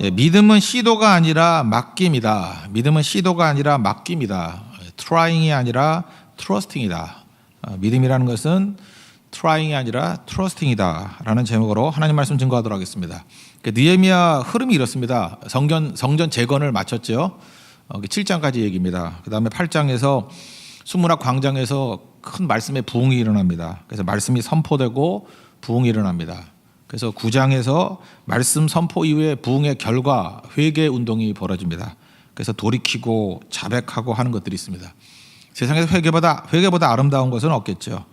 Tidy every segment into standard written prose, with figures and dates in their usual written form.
예, 믿음은 시도가 아니라 맡김이다. 믿음은 시도가 아니라 맡김이다. trying이 아니라 trusting이다. 믿음이라는 것은 trying이 아니라 trusting이다 라는 제목으로 하나님 말씀 증거하도록 하겠습니다. 느헤미야 흐름이 이렇습니다. 성전 재건을 마쳤죠. 7장까지 얘기입니다. 그 다음에 8장에서 수문학 광장에서 큰 말씀의 부흥이 일어납니다. 그래서 말씀이 선포되고 부흥이 일어납니다. 그래서 9장에서 말씀 선포 이후에 부흥의 결과 회개 운동이 벌어집니다. 그래서 돌이키고 자백하고 하는 것들이 있습니다. 세상에서 회개보다 아름다운 것은 없겠죠.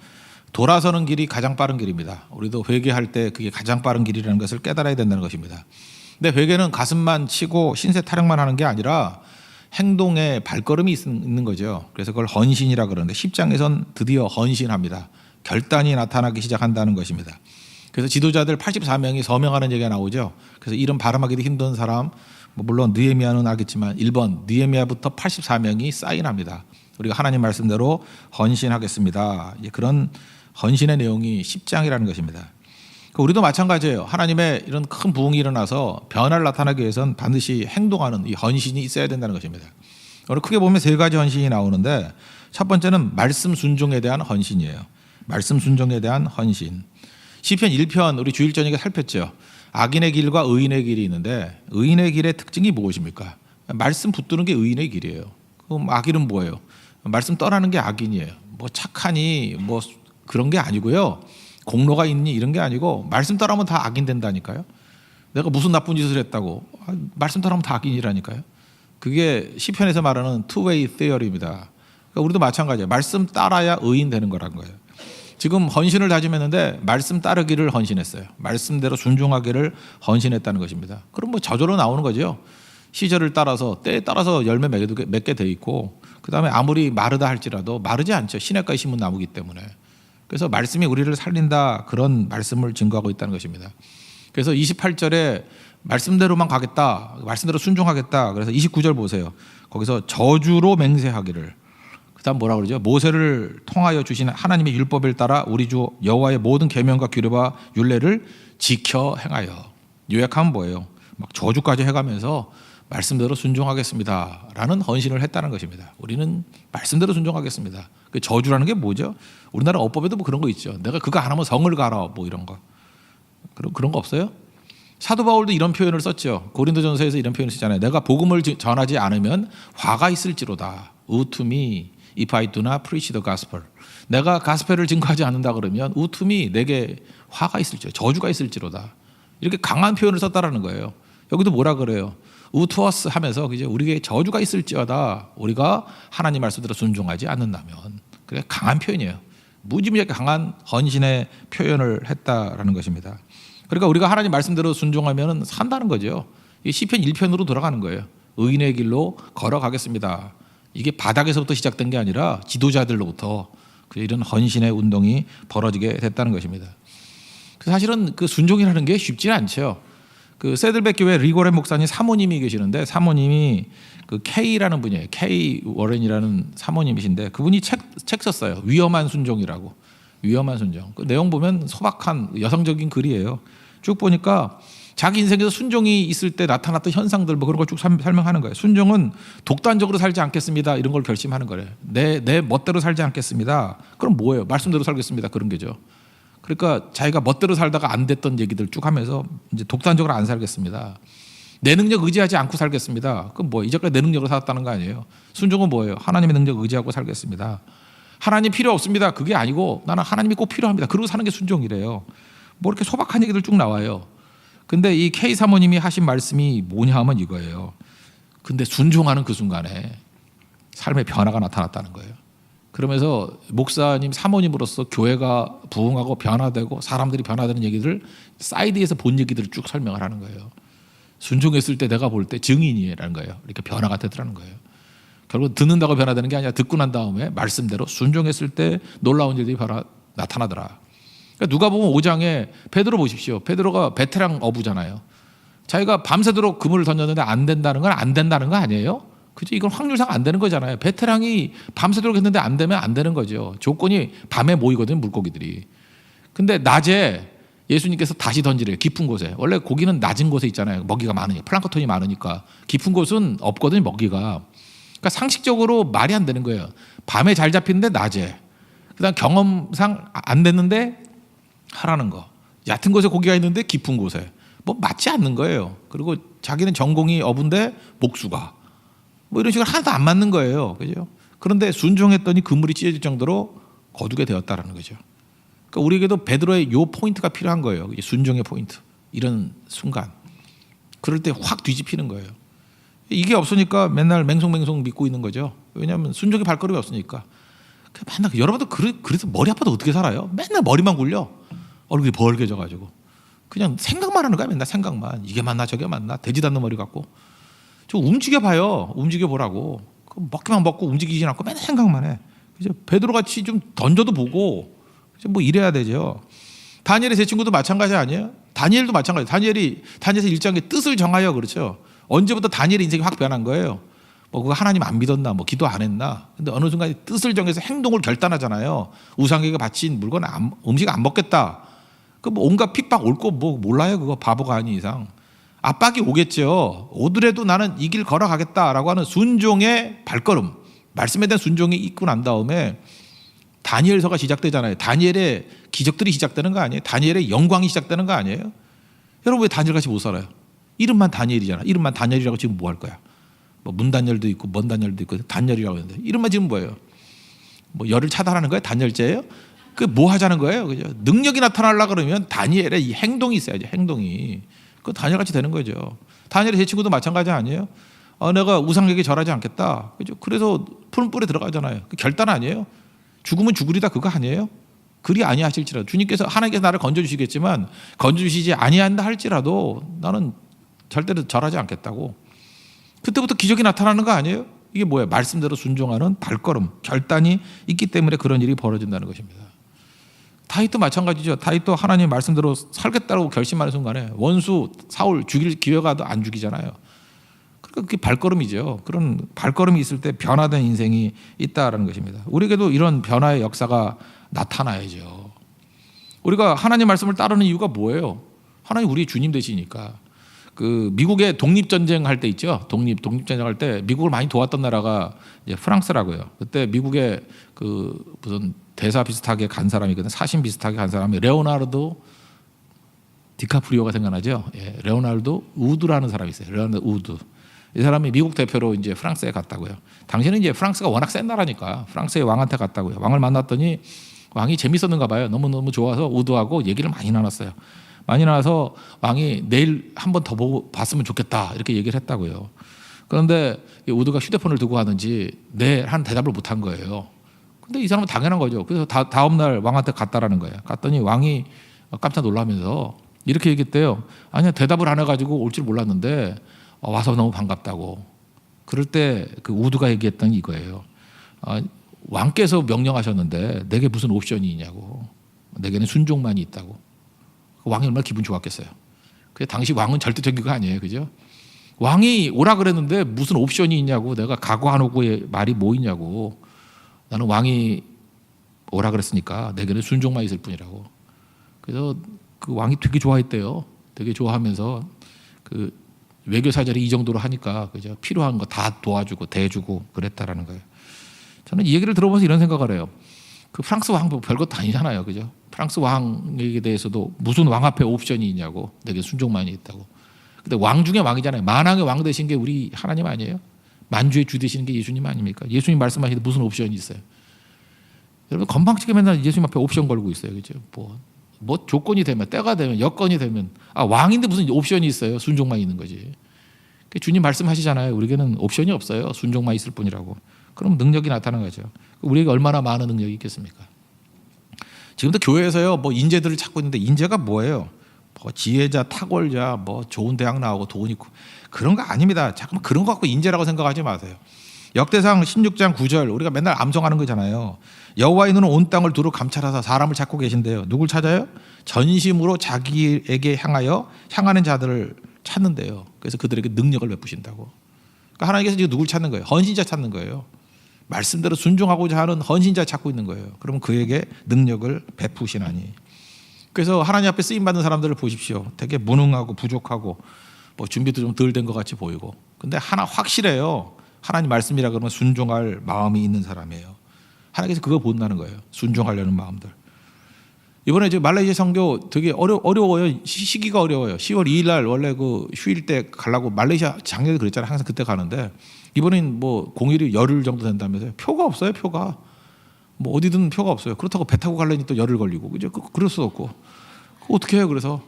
돌아서는 길이 가장 빠른 길입니다. 우리도 회개할 때 그게 가장 빠른 길이라는 것을 깨달아야 된다는 것입니다. 근데 회개는 가슴만 치고 신세 타령만 하는 게 아니라 행동에 발걸음이 있는 거죠. 그래서 그걸 헌신이라 그러는데 10장에선 드디어 헌신합니다. 결단이 나타나기 시작한다는 것입니다. 그래서 지도자들 84명이 서명하는 얘기가 나오죠. 그래서 이름 발음하기도 힘든 사람, 물론 느헤미야는 알겠지만 1번 느헤미야부터 84명이 사인합니다. 우리가 하나님 말씀대로 헌신하겠습니다. 그런 헌신의 내용이 10장이라는 것입니다. 우리도 마찬가지예요. 하나님의 이런 큰 부흥이 일어나서 변화를 나타나기 위해서는 반드시 행동하는 이 헌신이 있어야 된다는 것입니다. 오늘 크게 보면 세 가지 헌신이 나오는데 첫 번째는 말씀 순종에 대한 헌신이에요. 말씀 순종에 대한 헌신. 시편 1편 우리 주일 저녁에 살폈죠. 악인의 길과 의인의 길이 있는데 의인의 길의 특징이 무엇입니까? 말씀 붙드는 게 의인의 길이에요. 그럼 악인은 뭐예요? 말씀 떠나는 게 악인이에요. 뭐 착하니 뭐 그런 게 아니고요. 공로가 있니 이런 게 아니고 말씀 따라하면 다 악인 된다니까요. 내가 무슨 나쁜 짓을 했다고 말씀 따라하면 다 악인이라니까요. 그게 시편에서 말하는 two-way theory입니다. 그러니까 우리도 마찬가지예요. 말씀 따라야 의인 되는 거라는 거예요. 지금 헌신을 다짐했는데 말씀 따르기를 헌신했어요. 말씀대로 순종하기를 헌신했다는 것입니다. 그럼 뭐 저절로 나오는 거죠. 시절을 따라서 때에 따라서 열매 맺게 돼 있고 그 다음에 아무리 마르다 할지라도 마르지 않죠. 시냇가에 심은 나무기 때문에. 그래서 말씀이 우리를 살린다 그런 말씀을 증거하고 있다는 것입니다. 그래서 28절에 말씀대로만 가겠다. 말씀대로 순종하겠다. 그래서 29절 보세요. 거기서 저주로 맹세하기를. 그 다음 뭐라 그러죠? 모세를 통하여 주신 하나님의 율법을 따라 우리 주 여호와의 모든 계명과 규례와 율례를 지켜 행하여. 요약하면 뭐예요? 막 저주까지 해가면서 말씀대로 순종하겠습니다 라는 헌신을 했다는 것입니다. 우리는 말씀대로 순종하겠습니다. 그 저주라는 게 뭐죠? 우리나라 어법에도 뭐 그런 거 있죠. 내가 그거 안 하면 성을 가라 뭐 이런 거. 그런 거 없어요? 사도 바울도 이런 표현을 썼죠. 고린도전서에서 이런 표현을 쓰잖아요. 내가 복음을 전하지 않으면 화가 있을지로다. Woe to me if I do not preach the gospel. 내가 가스펠을 증거하지 않는다 그러면 Woe to me 내게 화가 있을지로다. 저주가 있을지로다. 이렇게 강한 표현을 썼다라는 거예요. 여기도 뭐라 그래요? 우투어스 하면서 이제 우리에게 저주가 있을지어다 우리가 하나님 말씀대로 순종하지 않는다면. 그게 강한 표현이에요. 무지무지하게 강한 헌신의 표현을 했다라는 것입니다. 그러니까 우리가 하나님 말씀대로 순종하면 산다는 거죠. 이 시편 1편으로 돌아가는 거예요. 의인의 길로 걸어가겠습니다. 이게 바닥에서부터 시작된 게 아니라 지도자들로부터 이런 헌신의 운동이 벌어지게 됐다는 것입니다. 사실은 그 순종이라는 게 쉽지는 않죠. 그 세들백 교회 리고렌 목사님 사모님이 계시는데 사모님이 그 K라는 분이에요. K 워렌이라는 사모님이신데 그분이 책 썼어요. 위험한 순종이라고. 위험한 순종. 그 내용 보면 소박한 여성적인 글이에요. 쭉 보니까 자기 인생에서 순종이 있을 때 나타났던 현상들 뭐 그런 걸 쭉 설명하는 거예요. 순종은 독단적으로 살지 않겠습니다. 이런 걸 결심하는 거예요. 내 멋대로 살지 않겠습니다. 그럼 뭐예요? 말씀대로 살겠습니다. 그런 게죠. 그러니까 자기가 멋대로 살다가 안 됐던 얘기들 쭉 하면서 이제 독단적으로 안 살겠습니다. 내 능력 의지하지 않고 살겠습니다. 그럼 뭐 이제까지 내 능력으로 살았다는 거 아니에요. 순종은 뭐예요? 하나님의 능력 의지하고 살겠습니다. 하나님 필요 없습니다. 그게 아니고 나는 하나님이 꼭 필요합니다. 그러고 사는 게 순종이래요. 뭐 이렇게 소박한 얘기들 쭉 나와요. 근데 이 K 사모님이 하신 말씀이 뭐냐 하면 이거예요. 근데 순종하는 그 순간에 삶의 변화가 나타났다는 거예요. 그러면서 목사님 사모님으로서 교회가 부흥하고 변화되고 사람들이 변화되는 얘기들을 사이드에서 본 얘기들을 쭉 설명을 하는 거예요. 순종했을 때 내가 볼 때 증인이라는 거예요. 이렇게 변화가 되더라는 거예요. 결국 듣는다고 변화되는 게 아니라 듣고 난 다음에 말씀대로 순종했을 때 놀라운 일들이 나타나더라. 그러니까 누가복음 5장에 베드로 보십시오. 베드로가 베테랑 어부잖아요. 자기가 밤새도록 그물을 던졌는데 안 된다는 건 안 된다는 거 아니에요? 그죠? 이건 확률상 안 되는 거잖아요. 베테랑이 밤새도록 했는데 안 되면 안 되는 거죠. 조건이 밤에 모이거든요, 물고기들이. 근데 낮에 예수님께서 다시 던지래요. 깊은 곳에. 원래 고기는 낮은 곳에 있잖아요. 먹이가 많으니까. 플랑크톤이 많으니까. 깊은 곳은 없거든요. 먹이가. 그러니까 상식적으로 말이 안 되는 거예요. 밤에 잘 잡히는데 낮에. 그다음 경험상 안 됐는데 하라는 거. 얕은 곳에 고기가 있는데 깊은 곳에. 뭐 맞지 않는 거예요. 그리고 자기는 전공이 어부인데 목수가. 뭐 이런 식으로 하나도 안 맞는 거예요. 그죠? 그런데 순종했더니 그물이 찢어질 정도로 거두게 되었다라는 거죠. 그러니까 우리에게도 베드로의 요 포인트가 필요한 거예요. 순종의 포인트. 이런 순간. 그럴 때 확 뒤집히는 거예요. 이게 없으니까 맨날 맹송맹송 믿고 있는 거죠. 왜냐하면 순종의 발걸음이 없으니까. 맨날 여러분도 그래서 머리 아파도 어떻게 살아요? 맨날 머리만 굴려. 얼굴이 벌게져가지고. 그냥 생각만 하는 거야. 맨날 생각만. 이게 맞나 저게 맞나. 되지도 않는 머리 갖고. 좀 움직여봐요. 움직여보라고. 먹기만 먹고 움직이지 않고 맨날 생각만 해. 그죠? 베드로같이 좀 던져도 보고 뭐 이래야 되죠. 다니엘의 제 친구도 마찬가지 아니에요? 다니엘도 마찬가지. 다니엘에서 1장에 뜻을 정하여 그렇죠. 언제부터 다니엘의 인생이 확 변한 거예요. 뭐 그거 하나님 안 믿었나, 뭐 기도 안 했나. 근데 어느 순간 뜻을 정해서 행동을 결단하잖아요. 우상에게 바친 물건 음식 안 먹겠다. 그 뭐 온갖 핍박 올 거 뭐 몰라요. 그거 바보가 아닌 이상. 압박이 오겠죠. 오더라도 나는 이 길 걸어가겠다라고 하는 순종의 발걸음. 말씀에 대한 순종이 있고 난 다음에 다니엘서가 시작되잖아요. 다니엘의 기적들이 시작되는 거 아니에요? 다니엘의 영광이 시작되는 거 아니에요? 여러분 왜 다니엘같이 못 살아요? 이름만 다니엘이잖아. 이름만 다니엘이라고 지금 뭐 할 거야? 뭐 문다니엘도 있고 먼 다니엘도 있고 다니엘이라고 하는데 이름만 지금 뭐예요? 뭐 열을 차단하는 거예요? 다니엘죄예요? 그 뭐 하자는 거예요? 그죠? 능력이 나타나려고 그러면 다니엘의 이 행동이 있어야죠. 행동이. 그 다니엘같이 되는 거죠. 다니엘의 제 친구도 마찬가지 아니에요? 내가 우상에게 절하지 않겠다. 그죠? 그래서 푸른 뿔에 들어가잖아요. 그 결단 아니에요? 죽으면 죽으리다 그거 아니에요? 그리 아니하실지라도 주님께서 하나님께서 나를 건져주시겠지만 건져주시지 아니한다 할지라도 나는 절대로 절하지 않겠다고. 그때부터 기적이 나타나는 거 아니에요? 이게 뭐예요? 말씀대로 순종하는 발걸음, 결단이 있기 때문에 그런 일이 벌어진다는 것입니다. 다윗도 마찬가지죠. 다윗도 하나님 말씀대로 살겠다고 결심하는 순간에 원수 사울 죽일 기회가 안 죽이잖아요. 그러니까 그게 발걸음이죠. 그런 발걸음이 있을 때 변화된 인생이 있다라는 것입니다. 우리에게도 이런 변화의 역사가 나타나야죠. 우리가 하나님 말씀을 따르는 이유가 뭐예요? 하나님 우리 주님 되시니까. 그 미국의 독립전쟁 할 때 있죠. 독립전쟁 할 때 미국을 많이 도왔던 나라가 이제 프랑스라고요. 그때 미국의 그 무슨 대사 비슷하게 간 사람이거든. 사신 비슷하게 간 사람이 레오나르도 디카프리오가 생각나죠. 예, 레오나르도 우드라는 사람이 있어요. 레오나르도 우드. 이 사람이 미국 대표로 이제 프랑스에 갔다고요. 당시에는 이제 프랑스가 워낙 센 나라니까 프랑스의 왕한테 갔다고요. 왕을 만났더니 왕이 재밌었는가 봐요. 너무너무 좋아서 우드하고 얘기를 많이 나눴어요. 많이 나눠서 왕이 내일 한 번 더 보고 봤으면 좋겠다 이렇게 얘기를 했다고요. 그런데 우드가 휴대폰을 두고 가는지 네 한 대답을 못한 거예요. 근데 이 사람은 당연한 거죠. 그래서 다음 날 왕한테 갔다라는 거예요. 갔더니 왕이 깜짝 놀라면서 이렇게 얘기했대요. 아니야 대답을 안 해가지고 올 줄 몰랐는데 와서 너무 반갑다고. 그럴 때 그 우드가 얘기했던 이거예요. 왕께서 명령하셨는데 내게 무슨 옵션이 있냐고. 내게는 순종만이 있다고. 왕이 얼마나 기분 좋았겠어요. 근데 당시 왕은 절대적인 거 아니에요, 그죠? 왕이 오라 그랬는데 무슨 옵션이 있냐고. 내가 각오하고의 말이 뭐 있냐고. 나는 왕이 오라 그랬으니까 내게는 순종만 있을 뿐이라고. 그래서 그 왕이 되게 좋아했대요. 되게 좋아하면서 그 외교 사절이 이 정도로 하니까 그죠? 필요한 거 다 도와주고 대주고 그랬다라는 거예요. 저는 이 얘기를 들어보면서 이런 생각을 해요. 그 프랑스 왕 별것도 아니잖아요, 그죠? 프랑스 왕에 대해서도 무슨 왕 앞에 옵션이 있냐고. 내게 순종만이 있다고. 근데 왕 중에 왕이잖아요. 만왕의 왕 되신 게 우리 하나님 아니에요? 만주의 주 되시는 게 예수님 아닙니까? 예수님 말씀하시는데 무슨 옵션이 있어요? 여러분 건방지게 맨날 예수님 앞에 옵션 걸고 있어요, 그죠? 뭐 조건이 되면 때가 되면 여건이 되면 왕인데 무슨 옵션이 있어요? 순종만 있는 거지. 주님 말씀하시잖아요. 우리에게는 옵션이 없어요. 순종만 있을 뿐이라고. 그럼 능력이 나타나는 거죠. 우리에게 얼마나 많은 능력이 있겠습니까? 지금도 교회에서요, 뭐 인재들을 찾고 있는데 인재가 뭐예요? 뭐 지혜자, 탁월자, 뭐 좋은 대학 나오고 돈 있고 그런 거 아닙니다. 잠깐만 그런 거 갖고 인재라고 생각하지 마세요. 역대상 16장 9절 우리가 맨날 암송하는 거잖아요. 여호와의 눈은 온 땅을 두루 감찰하사 사람을 찾고 계신데요. 누굴 찾아요? 전심으로 자기에게 향하는 자들을 찾는데요. 그래서 그들에게 능력을 베푸신다고. 그러니까 하나님께서 지금 누굴 찾는 거예요? 헌신자 찾는 거예요. 말씀대로 순종하고자 하는 헌신자 찾고 있는 거예요. 그러면 그에게 능력을 베푸시나니. 그래서 하나님 앞에 쓰임 받는 사람들을 보십시오. 되게 무능하고 부족하고 뭐 준비도 좀 덜 된 것 같이 보이고. 근데 하나 확실해요. 하나님 말씀이라 그러면 순종할 마음이 있는 사람이에요. 하나님께서 그거 본다는 거예요. 순종하려는 마음들. 이번에 지금 말레이시아 선교 되게 어려워요. 시기가 어려워요. 10월 2일 날 원래 그 휴일 때 가려고 말레이시아 작년에 그랬잖아요. 항상 그때 가는데 이번엔 뭐 공휴일이 열흘 정도 된다면서요. 표가 없어요. 표가. 뭐 어디든 표가 없어요. 그렇다고 배 타고 가려니 또 열흘 걸리고 그죠? 그럴 수도 없고. 어떻게 해요? 그래서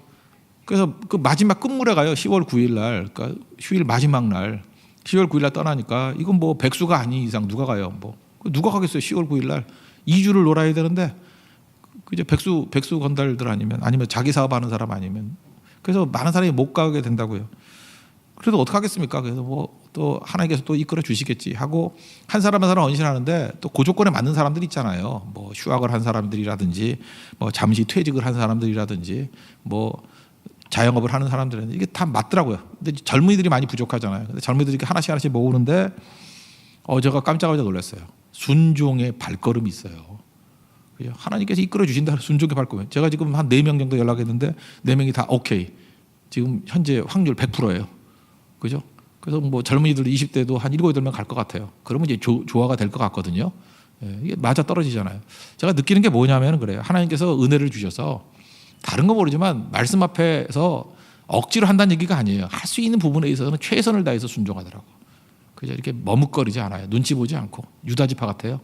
그 마지막 끝물에 가요. 10월 9일 날. 그러니까 휴일 마지막 날. 10월 9일 날 떠나니까 이건 뭐 백수가 아닌 이상 누가 가요? 뭐 누가 가겠어요? 10월 9일 날 2주를 놀아야 되는데 그죠? 백수 건달들 아니면 자기 사업하는 사람 아니면 그래서 많은 사람이 못 가게 된다고요. 그래도 어떻게 하겠습니까? 그래서 뭐 또 하나님께서 또 이끌어 주시겠지 하고 한 사람 한 사람 헌신하는데 또 그 조건에 맞는 사람들 있잖아요. 뭐 휴학을 한 사람들이라든지 뭐 잠시 퇴직을 한 사람들이라든지 뭐 자영업을 하는 사람들은 이게 다 맞더라고요. 근데 젊은이들이 많이 부족하잖아요. 근데 젊은이들이 이렇게 하나씩 모으는데 제가 깜짝깜짝 놀랐어요. 순종의 발걸음이 있어요. 그죠? 하나님께서 이끌어 주신다. 순종의 발걸음. 제가 지금 한 4명 정도 연락했는데 4명이 다 오케이. 지금 현재 확률 100%예요. 그죠? 그래서 뭐 젊은이들 20대도 한 7, 8명 갈 것 같아요. 그러면 이제 조화가 될 것 같거든요. 예, 이게 맞아 떨어지잖아요. 제가 느끼는 게 뭐냐면 그래요. 하나님께서 은혜를 주셔서 다른 거 모르지만 말씀 앞에서 억지로 한다는 얘기가 아니에요. 할 수 있는 부분에 있어서는 최선을 다해서 순종하더라고. 그죠? 이렇게 머뭇거리지 않아요. 눈치 보지 않고 유다지파 같아요.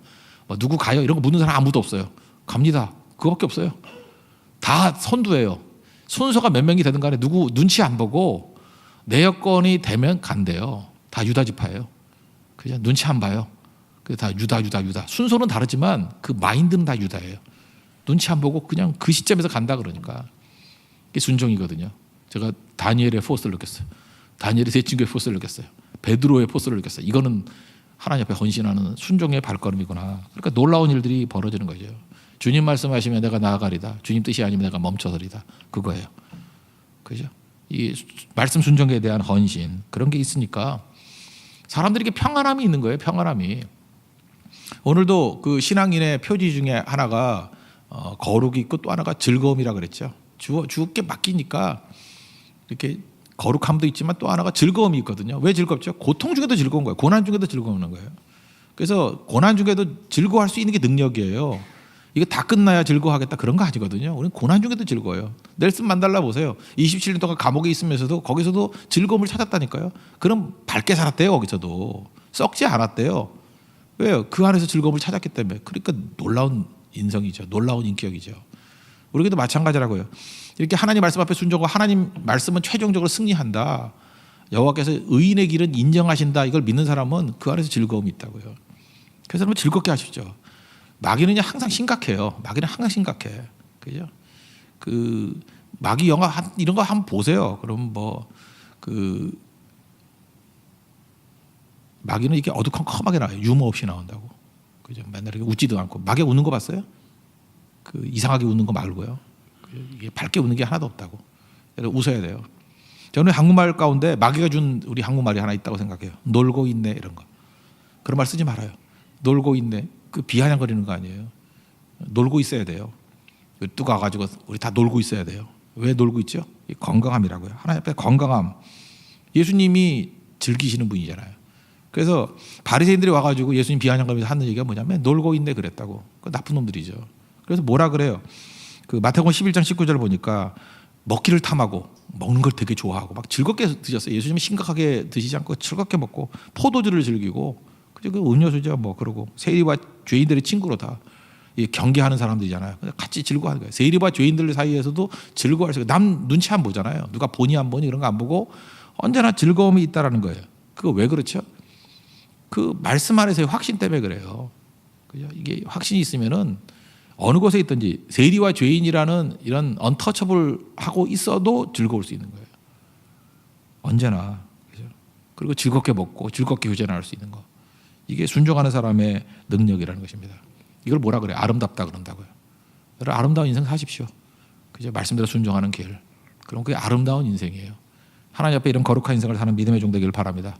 뭐 누구 가요? 이런 거 묻는 사람 아무도 없어요. 갑니다. 그거밖에 없어요. 다 선두예요. 순서가 몇 명이 되든 간에 누구 눈치 안 보고 내 여건이 되면 간대요. 다 유다지파예요. 그죠? 눈치 안 봐요. 그게 다 유다. 순서는 다르지만 그 마인드는 다 유다예요. 눈치 안 보고 그냥 그 시점에서 간다 그러니까 이게 순종이거든요. 제가 다니엘의 포스를 느꼈어요. 다니엘의 세 친구의 포스를 느꼈어요. 베드로의 포스를 느꼈어요. 이거는 하나님 앞에 헌신하는 순종의 발걸음이구나. 그러니까 놀라운 일들이 벌어지는 거죠. 주님 말씀하시면 내가 나아가리다. 주님 뜻이 아니면 내가 멈춰서리다. 그거예요. 그죠? 이 말씀 순종에 대한 헌신 그런 게 있으니까 사람들에게 평안함이 있는 거예요. 평안함이. 오늘도 그 신앙인의 표지 중에 하나가 거룩이 있고 또 하나가 즐거움이라 그랬죠. 주께 맡기니까 이렇게 거룩함도 있지만 또 하나가 즐거움이 있거든요. 왜 즐겁죠? 고통 중에도 즐거운 거예요. 고난 중에도 즐거운 거예요. 그래서 고난 중에도 즐거워할 수 있는 게 능력이에요. 이게 다 끝나야 즐거워하겠다 그런 거 아니거든요. 우리는 고난 중에도 즐거워요. 넬슨 만달라 보세요. 27년 동안 감옥에 있으면서도 거기서도 즐거움을 찾았다니까요. 그럼 밝게 살았대요. 거기서도 썩지 않았대요. 왜요? 그 안에서 즐거움을 찾았기 때문에. 그러니까 놀라운 인성이죠. 놀라운 인격이죠. 우리에게도 마찬가지라고요. 이렇게 하나님 말씀 앞에 순종하고 하나님 말씀은 최종적으로 승리한다. 여호와께서 의인의 길은 인정하신다. 이걸 믿는 사람은 그 안에서 즐거움이 있다고요. 그래서 여러분 즐겁게 하십시오. 마귀는 항상 심각해요. 마귀는 항상 심각해. 그죠? 그 마귀 영화 이런 거 한번 보세요. 그럼 마귀는 이게 어두컴컴하게 나와요. 유머 없이 나온다고. 그죠? 맨날 이렇게 웃지도 않고. 마귀 웃는 거 봤어요? 그 이상하게 웃는 거 말고요. 이게 밝게 웃는 게 하나도 없다고. 여러분 웃어야 돼요. 저는 한국말 가운데 마귀가 준 우리 한국말이 하나 있다고 생각해요. 놀고 있네 이런 거. 그런 말 쓰지 말아요. 놀고 있네. 그 비아냥거리는 거 아니에요. 놀고 있어야 돼요. 뚜 가가지고 우리 다 놀고 있어야 돼요. 왜 놀고 있죠? 건강함이라고요. 하나님 앞에 건강함. 예수님이 즐기시는 분이잖아요. 그래서 바리새인들이 와가지고 예수님 비아냥거리면서 하는 얘기가 뭐냐면 놀고 있네 그랬다고. 그 나쁜 놈들이죠. 그래서 뭐라 그래요? 그 마태복음 11장 19절 보니까 먹기를 탐하고 먹는 걸 되게 좋아하고 막 즐겁게 드셨어요. 예수님이 심각하게 드시지 않고 즐겁게 먹고 포도주를 즐기고 그 음료수죠 뭐 그러고 세리와 죄인들의 친구로 다 경계하는 사람들이잖아요. 같이 즐거워하는 거예요. 세리와 죄인들 사이에서도 즐거워할 수 있어요. 남 눈치 안 보잖아요. 누가 보니 안 보니 이런 거 안 보고 언제나 즐거움이 있다라는 거예요. 그거 왜 그렇죠? 그 말씀 안에서의 확신 때문에 그래요. 그죠? 이게 확신이 있으면은 어느 곳에 있든지 세리와 죄인이라는 이런 언터처블하고 있어도 즐거울 수 있는 거예요. 언제나. 그죠? 그리고 즐겁게 먹고 즐겁게 휴전할 수 있는 거. 이게 순종하는 사람의 능력이라는 것입니다. 이걸 뭐라 그래요? 아름답다 그런다고요. 여러분 아름다운 인생 사십시오. 그죠? 말씀대로 순종하는 길. 그럼 그게 아름다운 인생이에요. 하나님 앞에 이런 거룩한 인생을 사는 믿음의 종 되기를 바랍니다.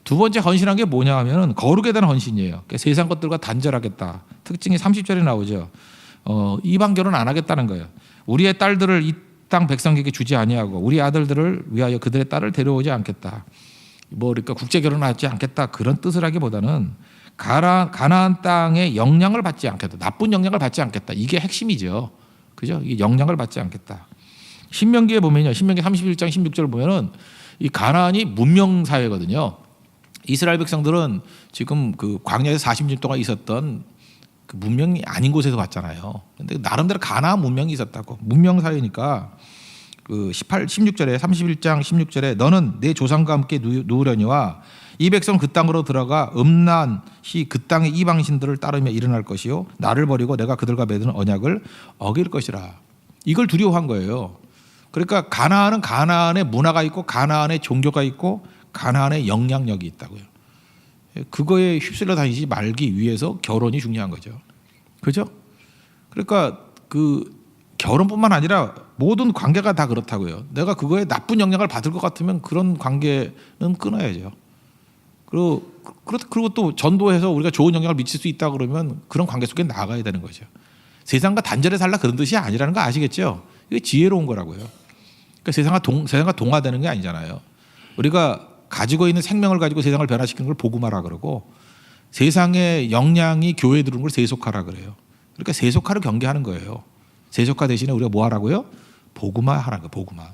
두 번째 헌신한 게 뭐냐 하면 거룩에 대한 헌신이에요. 그러니까 세상 것들과 단절하겠다. 특징이 30절에 나오죠. 이방 결혼 안 하겠다는 거예요. 우리의 딸들을 이 땅 백성에게 주지 아니하고 우리 아들들을 위하여 그들의 딸을 데려오지 않겠다. 뭐 그러니까 국제 결혼하지 않겠다 그런 뜻을 하기보다는 가나안 땅의 영향을 받지 않겠다. 나쁜 영향을 받지 않겠다. 이게 핵심이죠. 그죠? 이 영향을 받지 않겠다. 신명기에 보면요. 신명기 31장 16절 보면은 이 가나안이 문명 사회거든요. 이스라엘 백성들은 지금 그 광야에서 40년 동안 있었던 그 문명이 아닌 곳에서 왔잖아요. 근데 나름대로 가나안 문명이 있었다고. 문명 사회니까 그 16절에 31장 16절에 너는 내 조상과 함께 누우려니와 이 백성 그 땅으로 들어가 음란히 그 땅의 이방신들을 따르며 일어날 것이요 나를 버리고 내가 그들과 맺은 언약을 어길 것이라. 이걸 두려워한 거예요. 그러니까 가나안은 가나안의 문화가 있고 가나안의 종교가 있고 가나안의 영향력이 있다고요. 그거에 휩쓸려 다니지 말기 위해서 결혼이 중요한 거죠. 그죠? 그러니까 그 결혼뿐만 아니라 모든 관계가 다 그렇다고요. 내가 그거에 나쁜 영향을 받을 것 같으면 그런 관계는 끊어야죠. 그리고 또 전도해서 우리가 좋은 영향을 미칠 수 있다 그러면 그런 관계 속에 나가야 되는 거죠. 세상과 단절해 살라 그런 뜻이 아니라는 거 아시겠죠? 이게 지혜로운 거라고요. 그러니까 세상과 동화되는 게 아니잖아요. 우리가 가지고 있는 생명을 가지고 세상을 변화시키는 걸 복음화라 그러고 세상의 영향이 교회에 들어오는 걸 세속화라 그래요. 그러니까 세속화를 경계하는 거예요. 세속화 대신에 우리가 뭐 하라고요? 복음화 하라는 거예요. 복음화.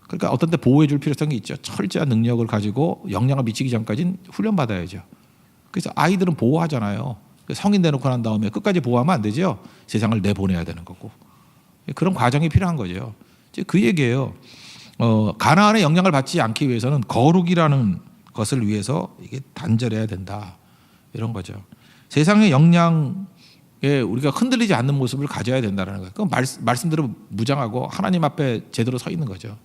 그러니까 어떤 때 보호해 줄 필요성이 있죠. 철저한 능력을 가지고 영향을 미치기 전까지는 훈련받아야죠. 그래서 아이들은 보호하잖아요. 성인 되놓고 난 다음에 끝까지 보호하면 안 되죠. 세상을 내보내야 되는 거고. 그런 과정이 필요한 거죠. 그 얘기예요. 가나안의 영향을 받지 않기 위해서는 거룩이라는 것을 위해서 이게 단절해야 된다. 이런 거죠. 세상의 영향에 우리가 흔들리지 않는 모습을 가져야 된다는 거예요. 그럼 말씀대로 무장하고 하나님 앞에 제대로 서 있는 거죠.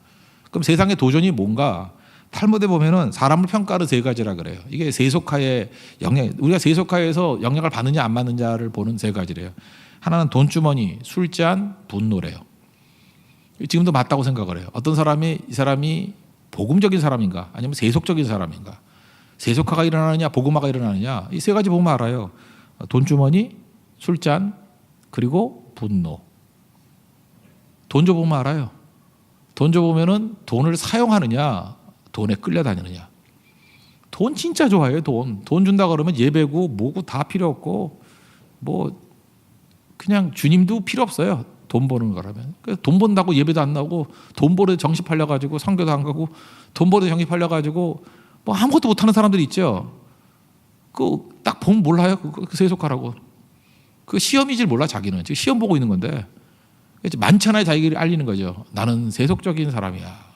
그럼 세상의 도전이 뭔가? 탈무드에 보면은 사람을 평가하는 세 가지라 그래요. 이게 세속화의 영향, 우리가 세속화에서 영향을 받느냐 안 받느냐를 보는 세 가지래요. 하나는 돈주머니, 술잔, 분노래요. 지금도 맞다고 생각을 해요. 어떤 사람이 이 사람이 복음적인 사람인가 아니면 세속적인 사람인가. 세속화가 일어나느냐 복음화가 일어나느냐 이 세 가지 보면 알아요. 돈주머니, 술잔 그리고 분노. 돈 줘보면 알아요. 돈 줘보면은 돈을 사용하느냐 돈에 끌려다니느냐. 돈 진짜 좋아해요. 돈 준다 그러면 예배고 뭐고 다 필요 없고 뭐 그냥 주님도 필요 없어요. 돈 버는 거라면. 돈 번다고 예배도 안 나오고 돈 벌어 정신 팔려가지고 선교도 안 가고 돈 벌어 정신 팔려가지고 뭐 아무것도 못하는 사람들이 있죠. 그 딱 보면 몰라요. 그 세속화라고. 그 시험이질 몰라 자기는. 지금 시험 보고 있는 건데 만천하에 자기를 알리는 거죠. 나는 세속적인 사람이야.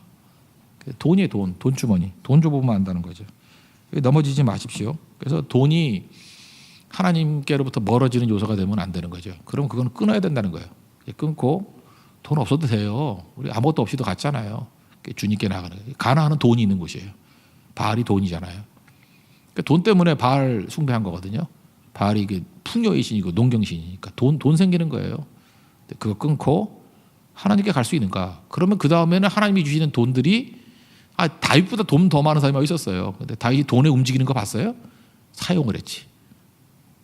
돈이에요. 돈 주머니. 돈 줘보면 안다는 거죠. 넘어지지 마십시오. 그래서 돈이 하나님께로부터 멀어지는 요소가 되면 안 되는 거죠. 그럼 그건 끊어야 된다는 거예요. 끊고 돈 없어도 돼요. 우리 아무것도 없이도 갔잖아요. 주님께 나가는 거예요. 가나안은 돈이 있는 곳이에요. 바알이 돈이잖아요. 그러니까 돈 때문에 바알 숭배한 거거든요. 바알이 이게 풍요의 신이고 농경신이니까 돈 생기는 거예요. 그거 끊고 하나님께 갈 수 있는가? 그러면 그 다음에는 하나님이 주시는 돈들이 다윗보다 돈 더 많은 사람이 있었어요. 근데 다윗이 돈에 움직이는 거 봤어요? 사용을 했지.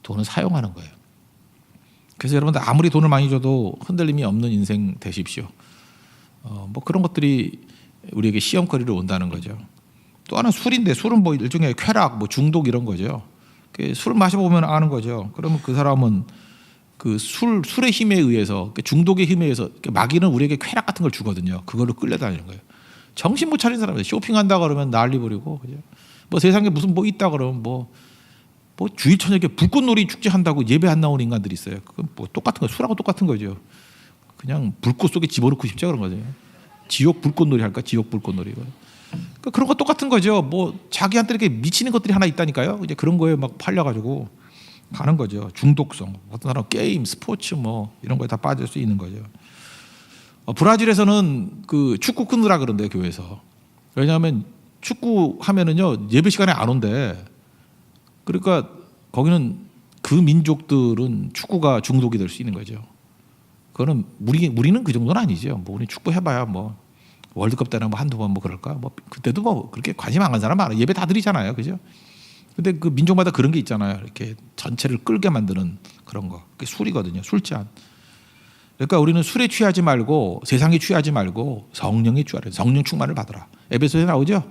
돈은 사용하는 거예요. 그래서 여러분들 아무리 돈을 많이 줘도 흔들림이 없는 인생 되십시오. 뭐 그런 것들이 우리에게 시험거리로 온다는 거죠. 또 하나 술인데 술은 뭐 일종의 쾌락, 뭐 중독 이런 거죠. 술 마셔보면 아는 거죠. 그러면 그 사람은 그 술의 힘에 의해서 중독의 힘에 의해서 마귀는 우리에게 쾌락 같은 걸 주거든요. 그걸로 끌려다니는 거예요. 정신 못 차린 사람들 쇼핑한다 그러면 난리 부리고 그죠? 뭐 세상에 무슨 뭐 있다 그러면 뭐 주일 저녁에 불꽃놀이 축제 한다고 예배 안 나오는 인간들이 있어요. 그건 뭐 똑같은 거 술하고 똑같은 거죠. 그냥 불꽃 속에 집어넣고 싶죠 그런 거죠. 지옥 불꽃놀이 할까? 지옥 불꽃놀이. 그러니까 그런 거 똑같은 거죠. 뭐 자기한테 이렇게 미치는 것들이 하나 있다니까요. 이제 그런 거에 막 팔려가지고 가는 거죠. 중독성. 어떤 사람 게임, 스포츠 뭐 이런 거에 다 빠질 수 있는 거죠. 브라질에서는 그 축구 끊으라 그런대요 교회에서. 왜냐하면 축구 하면은요 예배 시간에 안 온대. 그러니까 거기는 그 민족들은 축구가 중독이 될 수 있는 거죠. 그거는 우리는 그 정도는 아니죠. 뭐 우리 축구 해봐야 뭐 월드컵 때나 뭐 한두 번 뭐 그럴까. 뭐 그때도 뭐 그렇게 관심 안 가는 사람 많아. 예배 다 드리잖아요, 그죠? 근데 그 민족마다 그런 게 있잖아요. 이렇게 전체를 끌게 만드는 그런 거. 그게 술이거든요. 술잔. 그러니까 우리는 술에 취하지 말고 세상에 취하지 말고 성령에 취하라. 성령 충만을 받으라. 에베소에 나오죠.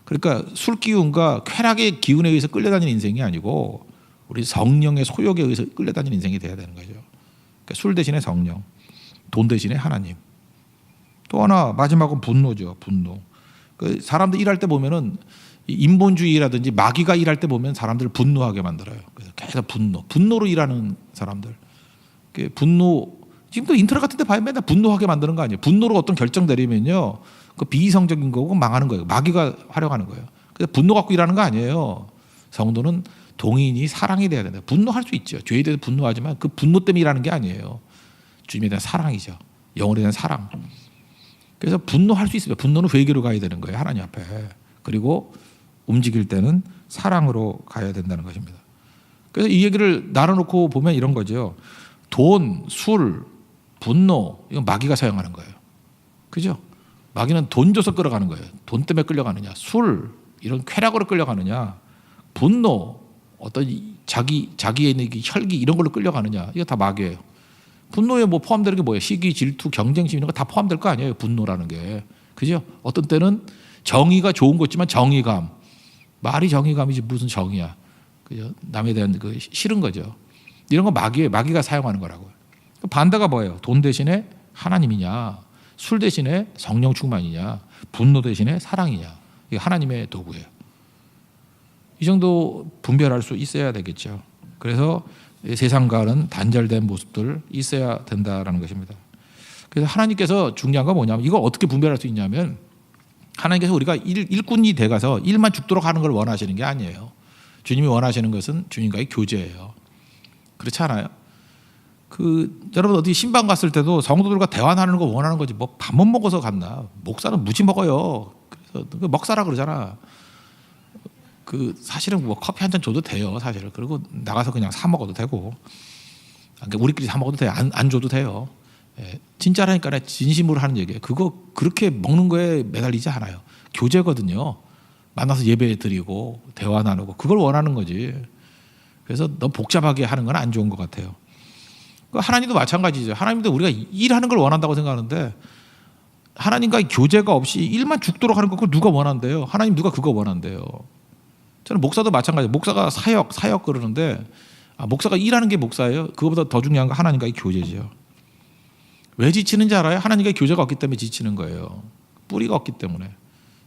그러니까 술 기운과 쾌락의 기운에 의해서 끌려다니는 인생이 아니고 우리 성령의 소욕에 의해서 끌려다니는 인생이 돼야 되는 거죠. 그러니까 술 대신에 성령, 돈 대신에 하나님. 또 하나 마지막은 분노죠. 분노. 그 사람들 일할 때 보면은 인본주의라든지 마귀가 일할 때 보면 사람들을 분노하게 만들어요. 그래서 계속 분노로 일하는 사람들. 분노 지금도 인터넷 같은 데 봐야 맨날 분노하게 만드는 거 아니에요. 분노로 어떤 결정 내리면요. 그 비이성적인 거고 망하는 거예요. 마귀가 활용하는 거예요. 그래서 분노 갖고 일하는 거 아니에요. 성도는 동인이 사랑이 돼야 된다. 분노할 수 있죠. 죄에 대해서 분노하지만 그 분노 때문에 일하는 게 아니에요. 주님에 대한 사랑이죠. 영혼에 대한 사랑. 그래서 분노할 수 있어요. 분노는 회개로 가야 되는 거예요. 하나님 앞에. 그리고 움직일 때는 사랑으로 가야 된다는 것입니다. 그래서 이 얘기를 나눠놓고 보면 이런 거죠. 돈, 술, 분노 이건 마귀가 사용하는 거예요. 그죠? 마귀는 돈 줘서 끌어가는 거예요. 돈 때문에 끌려가느냐, 술 이런 쾌락으로 끌려가느냐, 분노 어떤 자기의 있는 혈기 이런 걸로 끌려가느냐, 이거 다 마귀예요. 분노에 뭐 포함되는 게 뭐예요? 시기, 질투, 경쟁심 이런 거 다 포함될 거 아니에요. 분노라는 게. 그죠? 어떤 때는 정의가 좋은 거 있지만 정의감. 말이 정의감이지 무슨 정의야. 그죠? 남에 대한 그 싫은 거죠. 이런 거 마귀예요. 마귀가 사용하는 거라고요. 반대가 뭐예요? 돈 대신에 하나님이냐, 술 대신에 성령 충만이냐, 분노 대신에 사랑이냐. 이게 하나님의 도구예요. 이 정도 분별할 수 있어야 되겠죠. 그래서 세상과는 단절된 모습들 있어야 된다라는 것입니다. 그래서 하나님께서 중요한 건 뭐냐면 이걸 어떻게 분별할 수 있냐면 하나님께서 우리가 일꾼이 돼가서 일만 죽도록 하는 걸 원하시는 게 아니에요. 주님이 원하시는 것은 주님과의 교제예요. 그렇지 않아요? 여러분 어디 신방 갔을 때도 성도들과 대화하는 거 원하는 거지 뭐 밥만 먹어서 갔나? 목사는 무지 먹어요. 그래서 먹사라 그러잖아. 사실은 뭐 커피 한 잔 줘도 돼요, 사실은. 그리고 나가서 그냥 사 먹어도 되고, 그러니까 우리끼리 사 먹어도 돼요. 안 줘도 돼요. 예, 진짜라니까 진심으로 하는 얘기예요. 그거 그렇게 먹는 거에 매달리지 않아요. 교제거든요. 만나서 예배 드리고 대화 나누고 그걸 원하는 거지. 그래서 너무 복잡하게 하는 건 안 좋은 것 같아요. 하나님도 마찬가지죠. 하나님도 우리가 일하는 걸 원한다고 생각하는데 하나님과의 교제가 없이 일만 죽도록 하는 거 그걸 누가 원한대요? 하나님 누가 그거 원한대요? 저는 목사도 마찬가지예요. 목사가 사역 그러는데 목사가 일하는 게 목사예요? 그거보다 더 중요한 건 하나님과의 교제죠. 왜 지치는지 알아요? 하나님과의 교제가 없기 때문에 지치는 거예요. 뿌리가 없기 때문에.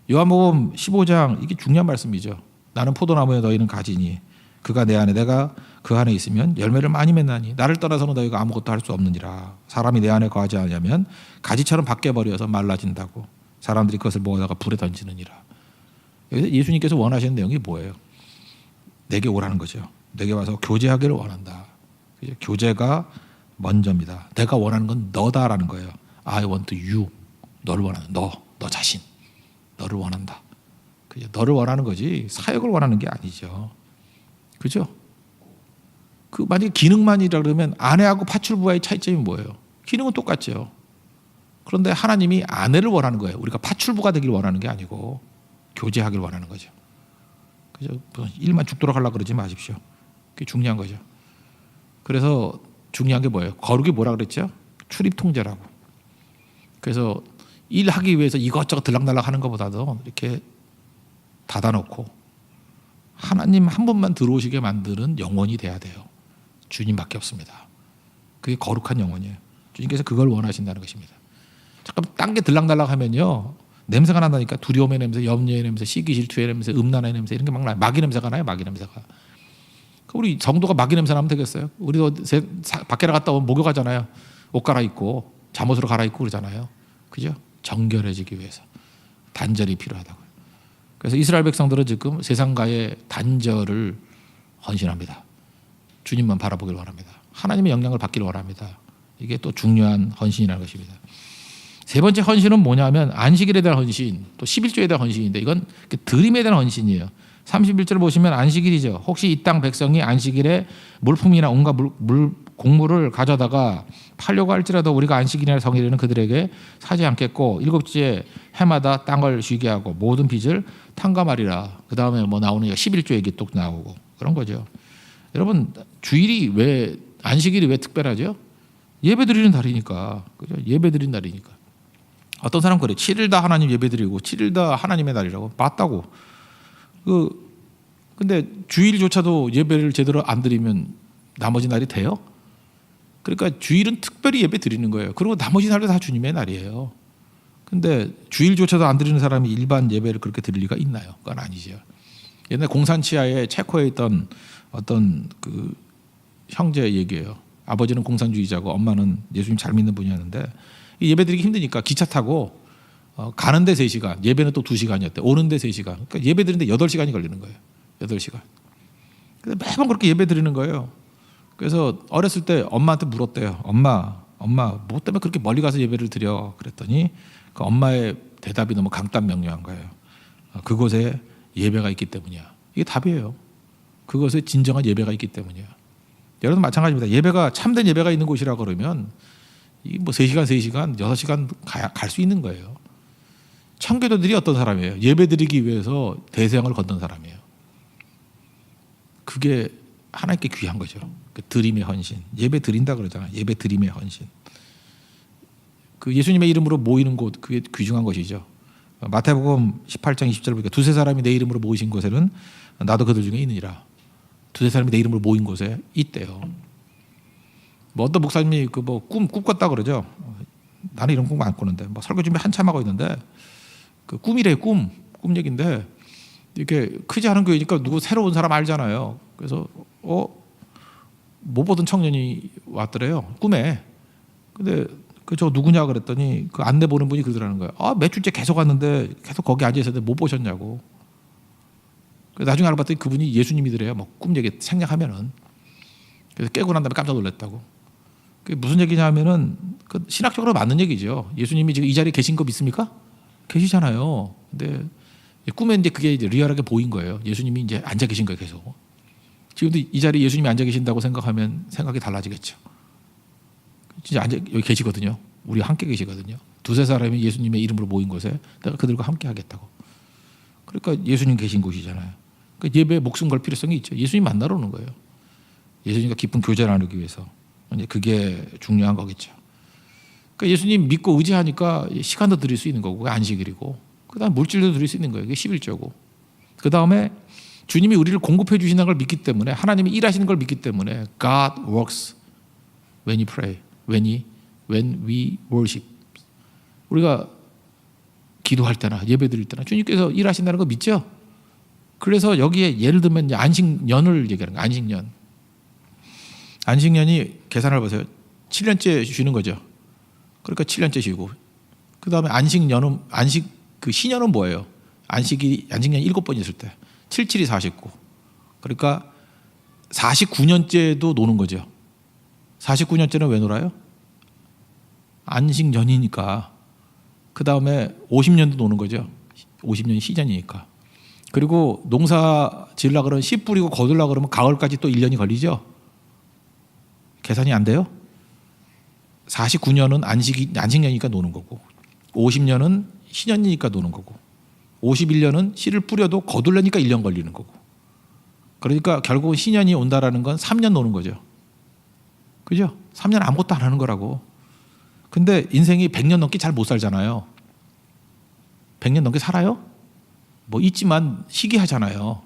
요한복음 15장 이게 중요한 말씀이죠. 나는 포도나무에 너희는 가지니 그가 내 안에 내가 그 안에 있으면 열매를 많이 맺나니 나를 떠나서는 너희가 아무것도 할 수 없느니라. 사람이 내 안에 거하지 않으면 가지처럼 밖에 버려서 말라진다고. 사람들이 그것을 모아다가 불에 던지느니라. 여기서 예수님께서 원하시는 내용이 뭐예요? 내게 오라는 거죠. 내게 와서 교제하기를 원한다. 교제가 먼저입니다. 내가 원하는 건 너다라는 거예요. I want you. 너를 원하는 너 자신. 너를 원한다. 너를 원하는 거지 사역을 원하는 게 아니죠. 그죠? 만약에 기능만이라 그러면 아내하고 파출부와의 차이점이 뭐예요? 기능은 똑같죠. 그런데 하나님이 아내를 원하는 거예요. 우리가 파출부가 되길 원하는 게 아니고 교제하길 원하는 거죠. 그죠? 일만 죽도록 하려고 그러지 마십시오. 그게 중요한 거죠. 그래서 중요한 게 뭐예요? 거룩이 뭐라 그랬죠? 출입 통제라고. 그래서 일하기 위해서 이것저것 들락날락 하는 것보다도 이렇게 닫아놓고 하나님 한 분만 들어오시게 만드는 영혼이 돼야 돼요. 주님밖에 없습니다. 그게 거룩한 영혼이에요. 주님께서 그걸 원하신다는 것입니다. 잠깐 딴 게 들락날락 하면요 냄새가 난다니까. 두려움의 냄새, 염려의 냄새, 시기 질투의 냄새, 음란의 냄새 이런 게 막 나요. 마귀 냄새가 나요. 마귀 냄새가. 우리 성도가 마귀 냄새 나면 되겠어요? 우리도 밖에 나갔다 오면 목욕하잖아요. 옷 갈아입고 잠옷으로 갈아입고 그러잖아요. 그죠? 정결해지기 위해서 단절이 필요하다고요. 그래서 이스라엘 백성들은 지금 세상과의 단절을 헌신합니다. 주님만 바라보길 원합니다. 하나님의 영향을 받기를 원합니다. 이게 또 중요한 헌신이라는 것입니다. 세 번째 헌신은 뭐냐면 안식일에 대한 헌신, 또 11조에 대한 헌신인데 이건 드림에 대한 헌신이에요. 31절을 보시면 안식일이죠. 혹시 이 땅 백성이 안식일에 물품이나 온갖 곡물을 가져다가 팔려고 할지라도 우리가 안식일이나 성일에는 그들에게 사지 않겠고 일곱째 해마다 땅을 쉬게 하고 모든 빚을 탕감하리라. 그 다음에 뭐 나오는 11조 얘기 또 나오고 그런 거죠. 여러분 주일이 왜 안식일이 왜 특별하죠? 예배 드리는 날이니까. 그죠? 예배 드리는 날이니까. 어떤 사람 그래. 7일 다 하나님 예배 드리고 7일 다 하나님의 날이라고. 맞다고. 근데 주일조차도 예배를 제대로 안 드리면 나머지 날이 돼요? 그러니까 주일은 특별히 예배 드리는 거예요. 그리고 나머지 날도 다 주님의 날이에요. 근데 주일조차도 안 드리는 사람이 일반 예배를 그렇게 드릴 리가 있나요? 그건 아니죠. 옛날 공산치하에 체코에 있던 어떤 그 형제 얘기예요. 아버지는 공산주의자고 엄마는 예수님 잘 믿는 분이었는데 예배 드리기 힘드니까 기차 타고 가는데 3시간, 예배는 또 2시간이었대. 오는데 3시간. 그러니까 예배 드리는데 8시간이 걸리는 거예요. 8시간. 근데 매번 그렇게 예배 드리는 거예요. 그래서 어렸을 때 엄마한테 물었대요. 엄마, 뭐 때문에 그렇게 멀리 가서 예배를 드려? 그랬더니 그 엄마의 대답이 너무 강단명료한 거예요. 그곳에 예배가 있기 때문이야. 이게 답이에요. 그것에 진정한 예배가 있기 때문이야. 여러분도 마찬가지입니다. 예배가 참된 예배가 있는 곳이라 그러면 뭐 3시간, 6시간 갈 수 있는 거예요. 청교도들이 어떤 사람이에요? 예배 드리기 위해서 대서양을 건넌 사람이에요. 그게 하나님께 귀한 거죠. 그 드림의 헌신. 예배 드린다 그러잖아요. 예배 드림의 헌신. 그 예수님의 이름으로 모이는 곳, 그게 귀중한 것이죠. 마태복음 18장 20절 보니까 2-3사람이 내 이름으로 모이신 곳에는 나도 그들 중에 있느니라. 2-3사람이 내 이름으로 모인 곳에 있대요. 뭐 어떤 목사님이 그 뭐 꿈 꿨다 그러죠. 나는 이런 꿈 안 꾸는데 뭐 설교 준비 한참 하고 있는데 그 꿈이래. 꿈 얘기인데 이렇게 크지 않은 교회니까 누구 새로운 사람 알잖아요. 그래서 못 보던 청년이 왔더래요. 꿈에. 근데 저 누구냐 그랬더니 그 안내 보는 분이 그러더라는 거예요. 몇 주째 계속 왔는데 계속 거기 앉아 있었는데 못 보셨냐고. 나중에 알아봤더니 그분이 예수님이더래요. 뭐 꿈 얘기 생략하면은. 그래서 깨고 난 다음에 깜짝 놀랐다고. 그게 무슨 얘기냐면은 그 신학적으로 맞는 얘기죠. 예수님이 지금 이 자리에 계신 거 믿습니까? 계시잖아요. 근데 꿈에 이제 그게 이제 리얼하게 보인 거예요. 예수님이 이제 앉아 계신 거예요, 계속. 지금도 이 자리에 예수님이 앉아 계신다고 생각하면 생각이 달라지겠죠. 진짜 여기 계시거든요. 우리 함께 계시거든요. 2-3사람이 예수님의 이름으로 모인 곳에 내가 그들과 함께 하겠다고. 그러니까 예수님 계신 곳이잖아요. 그러니까 예배에 목숨 걸 필요성이 있죠. 예수님 만나러 오는 거예요. 예수님과 깊은 교제를 나누기 위해서. 이제 그게 중요한 거겠죠. 그러니까 예수님 믿고 의지하니까 시간도 드릴 수 있는 거고 안식일이고 그다음 물질도 드릴 수 있는 거예요. 이게 11조고. 그다음에 주님이 우리를 공급해 주시는 걸 믿기 때문에 하나님이 일하시는 걸 믿기 때문에 God works when you pray. when we worship. 우리가 기도할 때나 예배 드릴 때나 주님께서 일하신다는 거 믿죠? 그래서 여기에 예를 들면 안식년을 얘기하는 거예요. 안식년. 안식년이 계산을 보세요. 7년째 쉬는 거죠. 그러니까 7년째 쉬고. 그다음에 그 신년은 뭐예요? 안식년이 7번 있을 때. 7, 7이 49. 그러니까 49년째도 노는 거죠. 49년째는 왜 놀아요? 안식년이니까. 그 다음에 50년도 노는 거죠. 50년이 시즌이니까. 그리고 농사 지으려고 그러면 씨 뿌리고 거두려고 그러면 가을까지 또 1년이 걸리죠. 계산이 안 돼요? 49년은 안식년이니까 노는 거고 50년은 신년이니까 노는 거고 51년은 씨를 뿌려도 거둘려니까 1년 걸리는 거고 그러니까 결국은 신년이 온다라는 건 3년 노는 거죠. 그죠? 3년 아무것도 안 하는 거라고. 근데 인생이 100년 넘게 잘 못 살잖아요. 100년 넘게 살아요? 뭐 있지만 시기하잖아요.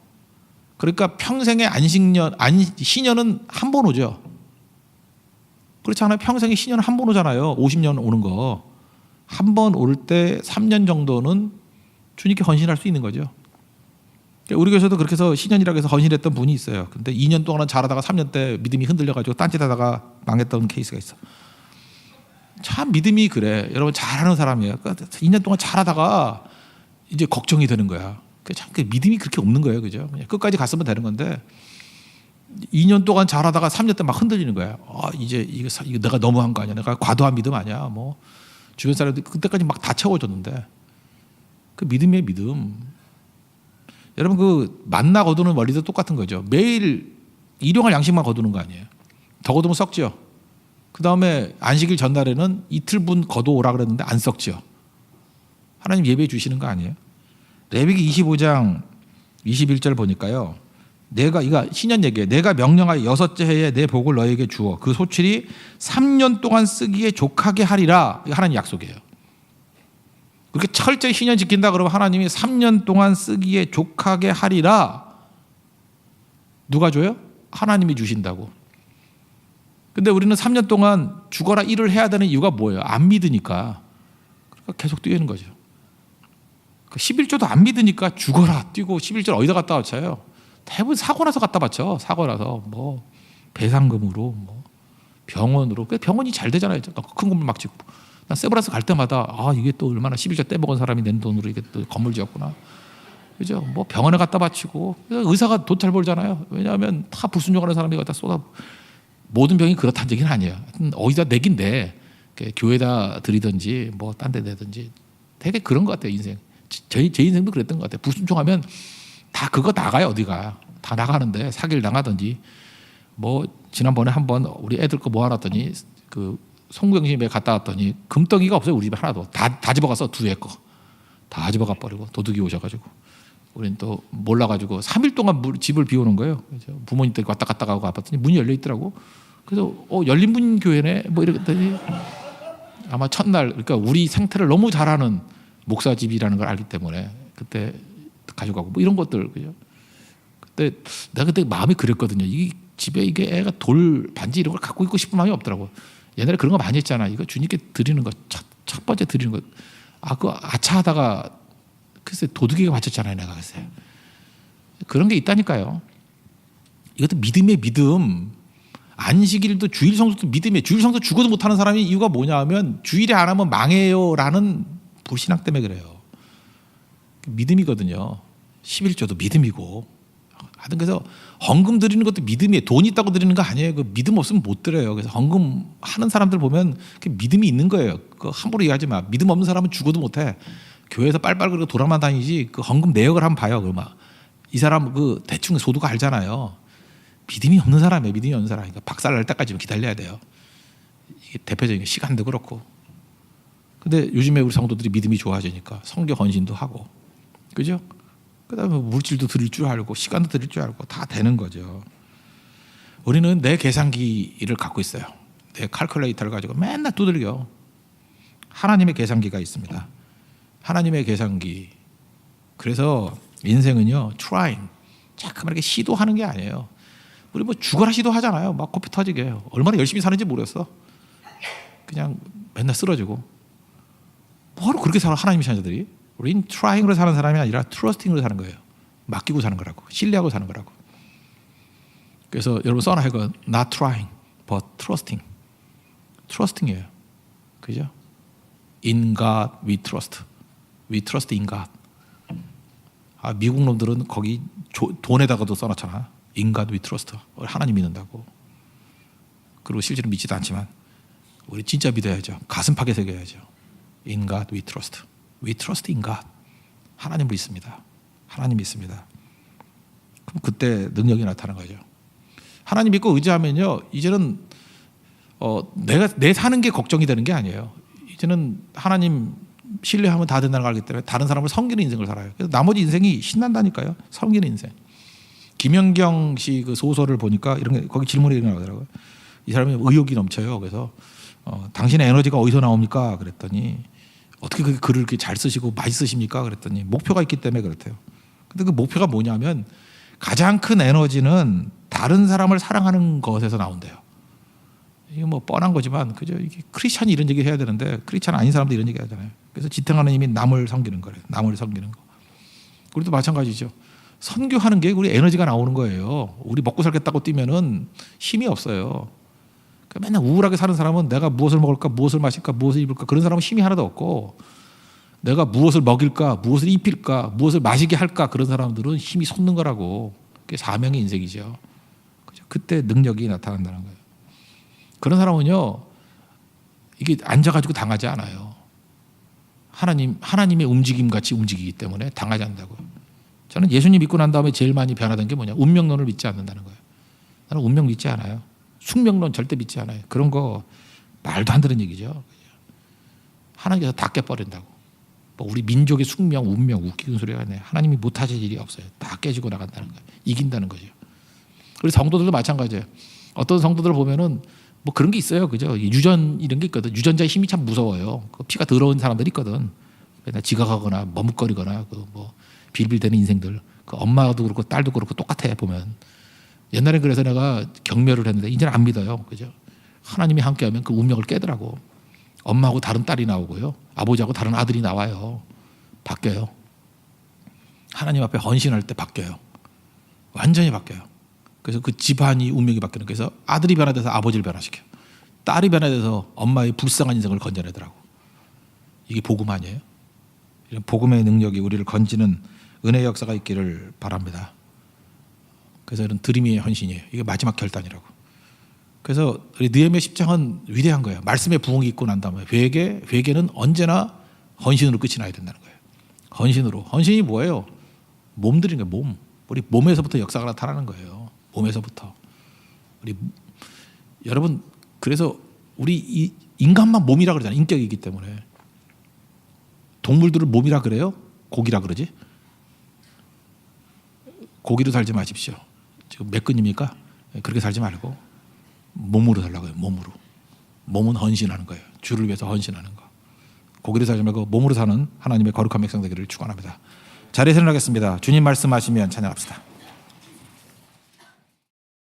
그러니까 평생의 신년은 한 번 오죠. 그렇지 않아요? 평생의 신년은 한 번 오잖아요. 50년 오는 거. 한 번 올 때 3년 정도는 주님께 헌신할 수 있는 거죠. 우리 교회에서도 그렇게 해서 신년이라고 해서 헌신했던 분이 있어요. 근데 2년 동안은 잘하다가 3년 때 믿음이 흔들려가지고 딴짓하다가 망했던 케이스가 있어. 참 믿음이 그래. 여러분 잘하는 사람이에요. 그러니까 2년 동안 잘하다가 이제 걱정이 되는 거야. 참 믿음이 그렇게 없는 거예요. 그죠? 그냥 끝까지 갔으면 되는 건데 2년 동안 잘하다가 3년 때 막 흔들리는 거야. 이제 이거 내가 너무한 거 아니야? 내가 과도한 믿음 아니야? 뭐 주변 사람들이 그때까지 막 다 채워줬는데 그 믿음이에요, 믿음. 여러분 그 만나 거두는 원리도 똑같은 거죠. 매일 일용할 양식만 거두는 거 아니에요. 더 거두면 썩죠. 그 다음에 안식일 전날에는 이틀분 거두오라 그랬는데 안 썩죠. 하나님 예배해 주시는 거 아니에요? 레위기 25장 21절 보니까요. 이거 신년 얘기예요. 내가 명령하여 여섯째 해에 내 복을 너에게 주어 그 소출이 3년 동안 쓰기에 족하게 하리라. 이거 하나님 약속이에요. 그렇게 철저히 신년 지킨다 그러면 하나님이 3년 동안 쓰기에 족하게 하리라. 누가 줘요? 하나님이 주신다고. 근데 우리는 3년 동안 죽어라 일을 해야 되는 이유가 뭐예요? 안 믿으니까. 그러니까 계속 뛰는 거죠. 11조도 안 믿으니까 죽어라 뛰고 11조 어디다 갖다 바쳐요? 대부분 사고 나서 갖다 바쳐. 사고 나서 뭐 배상금으로 뭐 병원으로. 병원이 잘 되잖아요. 큰 건물 막 짓고. 난 세브란스 갈 때마다 이게 또 얼마나 11조 떼먹은 사람이 낸 돈으로 이게 또 건물 지었구나. 그죠? 뭐 병원에 갖다 바치고 의사가 돈 잘 벌잖아요. 왜냐하면 다 불순종하는 사람이 갖다 쏟아. 모든 병이 그렇다는 얘기는 아니에요. 어디다 내긴데 교회에다 드리든지 뭐 딴 데 내든지 되게 그런 것 같아요. 인생. 제 인생도 그랬던 것 같아요. 불순종하면 다 그거 나가요. 어디가 다 나가는데 사기를 당하든지 뭐 지난번에 한번 우리 애들 거 모아놨더니 그 송구영심에 갔다 왔더니 금덩이가 없어요. 우리 집에 하나도 다 집어가서 두 애 거 다 집어가 버리고 도둑이 오셔가지고 우리는 또 몰라가지고 3일 동안 집을 비우는 거예요. 부모님 댁 왔다 갔다 가고 아팠더니 문이 열려 있더라고. 그래서 열린문 교회네 뭐 이랬더니 아마 첫날 그러니까 우리 생태를 너무 잘하는 목사 집이라는 걸 알기 때문에 그때 가져가고 뭐 이런 것들 그죠. 그때 내가 그때 마음이 그랬거든요. 이 집에 이게 애가 돌 반지 이런 걸 갖고 있고 싶은 마음이 없더라고. 옛날에 그런 거 많이 했잖아. 이거 주님께 드리는 거 첫 번째 드리는 거. 그거 아차하다가 글쎄 도둑이가 바쳤잖아요. 내가 글쎄 그런 게 있다니까요. 이것도 믿음의 믿음. 안식일도 주일 성수도 믿음이에요. 주일 성수 죽어도 못하는 사람이 이유가 뭐냐 하면 주일에 안 하면 망해요라는 불신앙 때문에 그래요. 믿음이거든요. 11조도 믿음이고. 하여튼 그래서 헌금 드리는 것도 믿음이에요. 돈 있다고 드리는 거 아니에요. 그 믿음 없으면 못 드려요. 그래서 헌금 하는 사람들 보면 그 믿음이 있는 거예요. 그 함부로 얘기하지 마. 믿음 없는 사람은 죽어도 못해. 교회에서 빨빨 그러고 돌아만 다니지 그 헌금 내역을 한번 봐요. 그러면 이 사람 그 대충 소득 알잖아요. 믿음이 없는 사람이에요. 믿음이 없는 사람. 그러니까 박살 날 때까지 기다려야 돼요. 이게 대표적인 게 시간도 그렇고. 근데 요즘에 우리 성도들이 믿음이 좋아지니까 성교 헌신도 하고, 그죠? 그다음에 물질도 드릴 줄 알고 시간도 드릴 줄 알고 다 되는 거죠. 우리는 내 계산기를 갖고 있어요. 내 칼큘레이터를 가지고 맨날 두들겨. 하나님의 계산기가 있습니다. 하나님의 계산기. 그래서 인생은요, trying. 자꾸만 이렇게 시도하는 게 아니에요. 우리 뭐 죽어라 시도하잖아요. 막 코피 터지게. 얼마나 열심히 사는지 모르겠어. 그냥 맨날 쓰러지고. 뭐하러 그렇게 살아 하나님의 자녀들이? 우린 trying으로 사는 사람이 아니라 trusting으로 사는 거예요. 맡기고 사는 거라고. 신뢰하고 사는 거라고. 그래서 여러분 써놔요. Not trying, but trusting. trusting이에요. 그죠? In God we trust. We trust in God. 미국 놈들은 거기 돈에다가도 써놨잖아. In God we trust. 하나님 믿는다고. 그리고 실제로 믿지도 않지만 우리 진짜 믿어야죠. 가슴팍에 새겨야죠. In God we trust. We trust in God. 하나님 믿습니다. 하나님 믿습니다. 그럼 그때 능력이 나타나는 거죠. 하나님 믿고 의지하면요, 이제는 내가 내 사는 게 걱정이 되는 게 아니에요. 이제는 하나님 신뢰하면 다 된다는 걸 알기 때문에 다른 사람을 섬기는 인생을 살아요. 그래서 나머지 인생이 신난다니까요. 섬기는 인생. 김연경 씨 그 소설을 보니까 이런 게 거기 질문이 이런 게 나오더라고요. 이 사람이 의욕이 넘쳐요. 그래서 당신의 에너지가 어디서 나옵니까? 그랬더니 어떻게 그 글을 이렇게 잘 쓰시고 많이 쓰십니까? 그랬더니 목표가 있기 때문에 그렇대요. 근데 그 목표가 뭐냐면 가장 큰 에너지는 다른 사람을 사랑하는 것에서 나온대요. 이게 뭐 뻔한 거지만 그죠? 이게 크리스찬이 이런 얘기 해야 되는데 크리스찬 아닌 사람도 이런 얘기 하잖아요. 그래서 지탱하는 힘이 남을 섬기는 거래요. 남을 섬기는 거. 우리도 마찬가지죠. 선교하는 게 우리 에너지가 나오는 거예요. 우리 먹고 살겠다고 뛰면은 힘이 없어요. 맨날 우울하게 사는 사람은 내가 무엇을 먹을까, 무엇을 마실까, 무엇을 입을까 그런 사람은 힘이 하나도 없고 내가 무엇을 먹일까, 무엇을 입힐까, 무엇을 마시게 할까 그런 사람들은 힘이 솟는 거라고. 그게 사명의 인생이죠. 그때 능력이 나타난다는 거예요. 그런 사람은요, 이게 앉아가지고 당하지 않아요. 하나님의 움직임 같이 움직이기 때문에 당하지 않는다고요. 저는 예수님 믿고 난 다음에 제일 많이 변화된 게 뭐냐? 운명론을 믿지 않는다는 거예요. 나는 운명 믿지 않아요. 숙명론 절대 믿지 않아요. 그런 거 말도 안 되는 얘기죠. 하나님께서 다 깨버린다고. 뭐 우리 민족의 숙명, 운명 웃기는 소리가 아니에요. 하나님이 못하실 일이 없어요. 다 깨지고 나간다는 거예요. 이긴다는 거죠. 그리고 성도들도 마찬가지예요. 어떤 성도들 보면은 뭐 그런 게 있어요, 그죠? 유전 이런 게 있거든. 유전자의 힘이 참 무서워요. 그 피가 더러운 사람들이 있거든. 맨날 지각하거나 머뭇거리거나 그 뭐 빌빌대는 인생들. 그 엄마도 그렇고 딸도 그렇고 똑같아 보면. 옛날엔 그래서 내가 경멸을 했는데 이제는 안 믿어요, 그죠? 하나님이 함께하면 그 운명을 깨더라고. 엄마하고 다른 딸이 나오고요, 아버지하고 다른 아들이 나와요. 바뀌어요. 하나님 앞에 헌신할 때 바뀌어요. 완전히 바뀌어요. 그래서 그 집안이 운명이 바뀌는. 그래서 아들이 변화돼서 아버지를 변화시켜요. 딸이 변화돼서 엄마의 불쌍한 인생을 건져내더라고. 이게 복음 아니에요? 이런 복음의 능력이 우리를 건지는 은혜의 역사가 있기를 바랍니다. 그래서 이런 드림의 헌신이에요. 이게 마지막 결단이라고. 그래서 우리 느헤미야 10장은 위대한 거예요. 말씀의 부흥이 있고 난 다음에 회개는 언제나 헌신으로 끝이 나야 된다는 거예요. 헌신으로. 헌신이 뭐예요? 몸 드리는 거예요. 몸. 우리 몸에서부터 역사가 나타나는 거예요. 몸에서부터. 우리 여러분, 그래서 우리 이 인간만 몸이라 그러잖아요. 인격이기 때문에. 동물들을 몸이라 그래요? 고기라 그러지? 고기로 살지 마십시오. 지금 몇 근입니까? 그렇게 살지 말고 몸으로 살라고요. 몸으로. 몸은 헌신하는 거예요. 주를 위해서 헌신하는 거. 고기로 살지 말고 몸으로 사는 하나님의 거룩한 백성 되기를 축원합니다. 자리에서 일어나겠습니다. 주님 말씀하시면 찬양합시다.